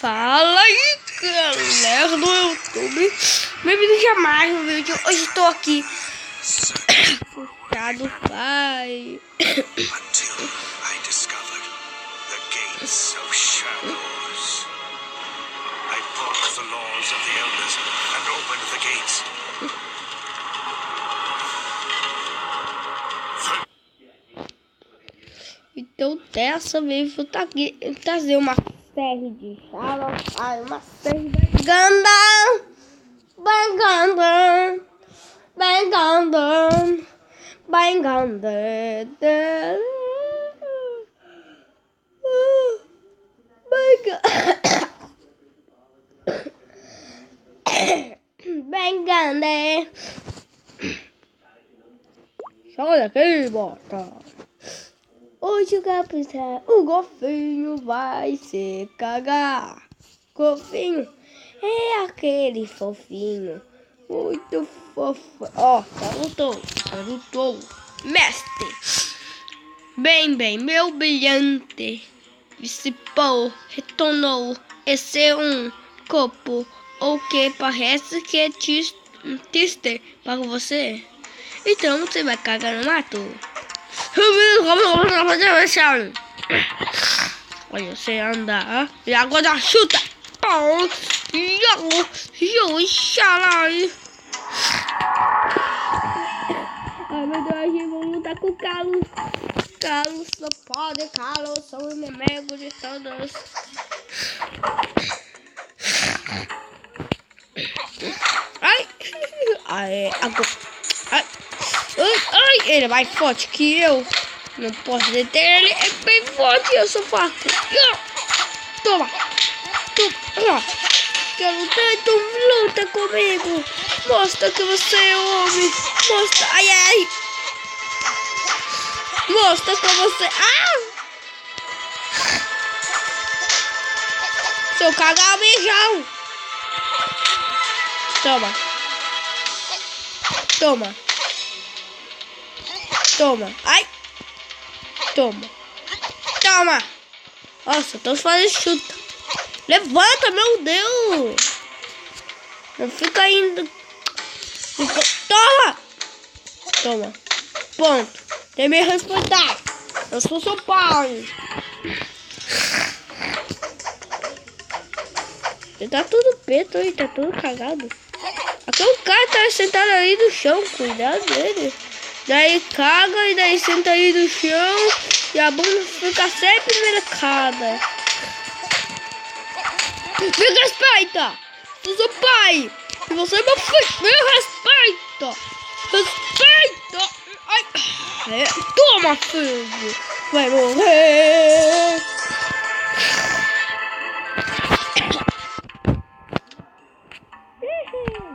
Fala aí, galera do YouTube. Bem-vindo jamais no vídeo. Hoje estou aqui. Puxado, pai. Until I discovered the gates of shadows. I broke the laws of the elders and opened the gates. Então dessa vez vou trazer uma série de uma série de Bengande. Olha aqui, bota. Hoje o golfinho vai se cagar. Golfinho é aquele fofinho, muito fofo. Ó, salutou, mestre. Bem, meu brilhante. Dissipou, retornou. Esse é um copo, ou que parece que é triste para você. Então você vai cagar no mato. Olha, você anda e agora chuta. Ai meu Deus, vamos lutar com o Carlos. Carlos não pode, Carlos são inimigos de todos. Ai, agora. Ai, ele é mais forte que eu. Não posso deter ele, é bem forte, eu sou fraco. Toma. Quero tanto, luta comigo. Mostra que você é homem. Mostra, ai. Mostra que você... Seu cagamejão. Toma. Ai. Toma. Nossa, tô fazendo chuta. Levanta, meu Deus. Não fica indo. Toma. Ponto. Tem me respeitar. Eu sou seu pai. Ele tá tudo preto aí, tá tudo cagado. Aqui o cara tá sentado aí no chão, cuidado dele. Daí caga e daí senta aí no chão e a bunda fica sempre mercada. Me respeita! Eu sou pai! E você é meu filho! Me respeita! Ai. Toma, filho! Vai morrer!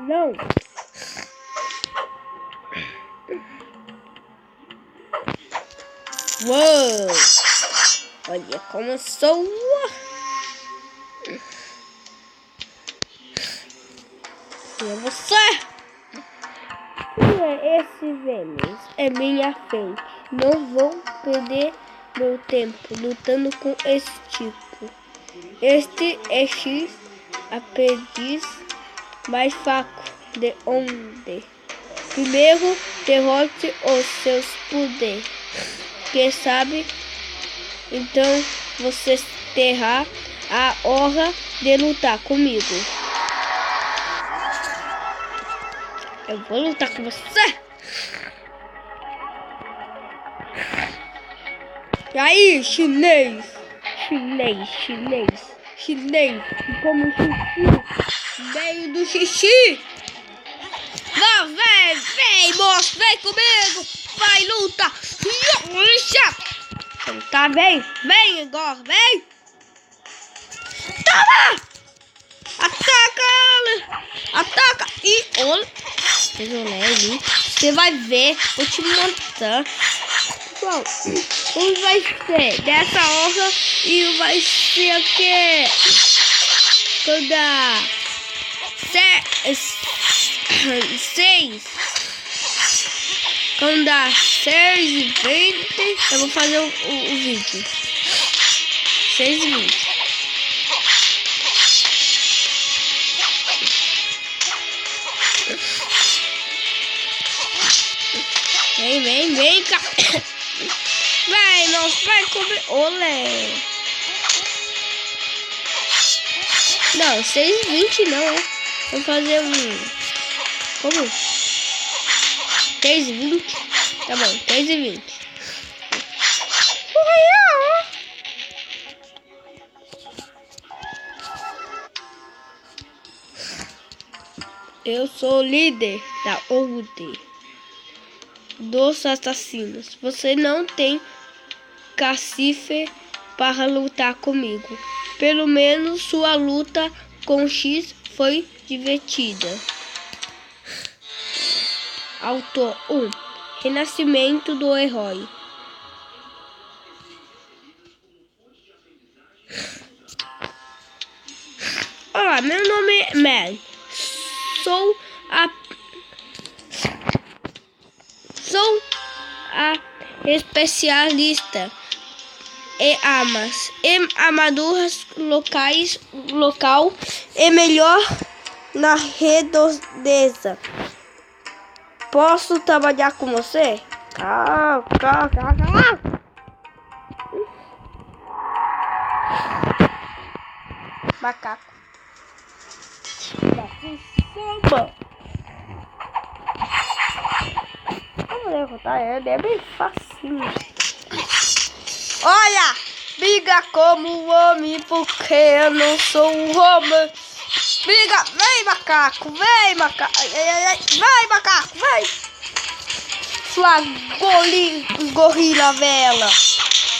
Não! Uou! Olha como sou! E é você! Quem é esse Vênus? É minha frente. Não vou perder meu tempo lutando com esse tipo. Este é X, aprendiz mais fraco de onde. Primeiro, derrote os seus poderes. Quem sabe, então você terá a honra de lutar comigo. Eu vou lutar com você. E aí, chinês? Como xixi. Veio do xixi. Vem, moço, vem comigo. Vai, luta. Tá, vem agora, vem. Toma. Ataca. E olha. Você vai ver, vou te montar. Bom, um vai ser dessa honra e vai ser o quê? Quando a 6. Quando dá 6h20, eu vou fazer o vídeo. 6h20. Vai, nossa, vai comer. Olé. Não, 6,20 não, é. Vamos fazer como? 3,20? Tá bom, 3,20. Eu sou o líder da Ordem dos Assassinos. Você não tem cacife para lutar comigo. Pelo menos sua luta com X foi divertida. Autor 1. Renascimento do herói. Olá, meu nome é Mel. Sou a especialista em armas e armaduras local e melhor na redondeza. Posso trabalhar com você? Macaco. Samba. Vamos derrotar ele, é bem facinho. Olha, briga como homem, porque eu não sou um homem. Briga, vem macaco, vai macaco, vai. Sua gorila vela.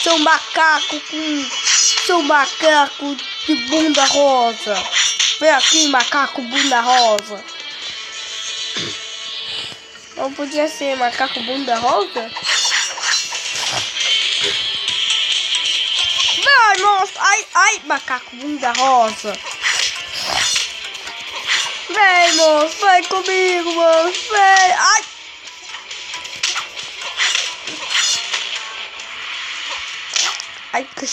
Sou macaco de bunda rosa. Vem aqui, macaco bunda rosa. Não podia ser macaco bunda rosa? Vai, monstro! Ai, macaco bunda rosa. Vem, monstro, vai comigo, monstro, vem! Ai! Ai, que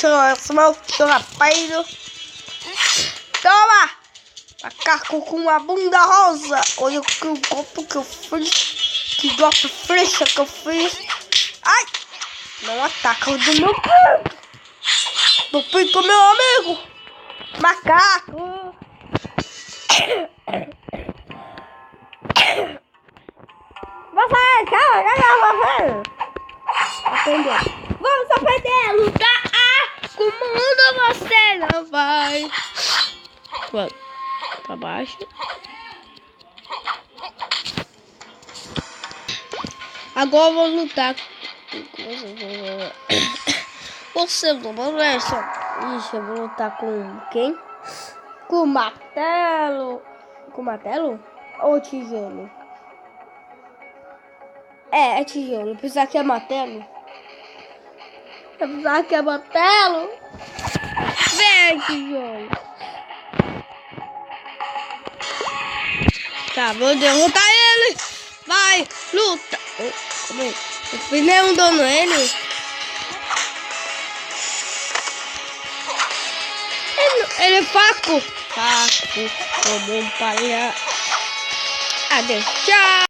rapaz! Toma! Macaco com uma bunda rosa. Olha o golpe que eu fiz. Que golpe flecha que eu fiz. Ai! Não ataca o do meu canto. Do pinto, meu amigo. Macaco. Você, calma. Aprendeu. Vamos aprender a lutar. Com o mundo você não vai. Vamos. Pra baixo. Agora eu vou lutar. Você não é só. Ixi, eu vou lutar com quem? Com martelo. Com martelo? Ou tijolo? É tijolo. Pensar que é martelo? Eu pensava que é martelo. Vem, tijolo. Tá, vou derrotar ele. Vai, luta. Calma aí. Eu fiz nenhum dano nele. Ele é Paco. Como um palhaço. Adeus, tchau.